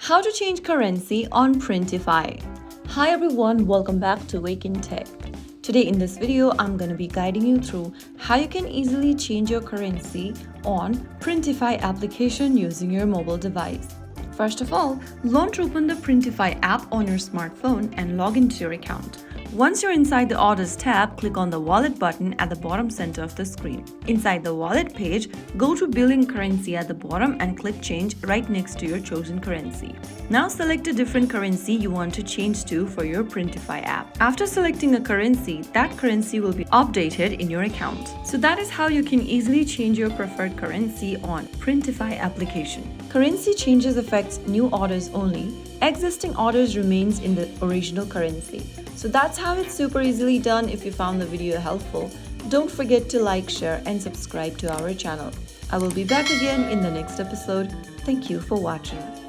How to change currency on Printify. Hi everyone, welcome back to Wake&Tech. Today in this video, I'm going to be guiding you through how you can easily change your currency on Printify application using your mobile device. First of all, launch open the Printify app on your smartphone and log into your account. Once you're inside the Orders tab, click on the Wallet button at the bottom center of the screen. Inside the Wallet page, go to Billing Currency at the bottom and click Change right next to your chosen currency. Now select a different currency you want to change to for your Printify app. After selecting a currency, that currency will be updated in your account. So that is how you can easily change your preferred currency on Printify application. Currency changes affects new orders only. Existing orders remains in the original currency. So that's how it's super easily done. If you found the video helpful, don't forget to like, share and subscribe to our channel. I will be back again in the next episode. Thank you for watching.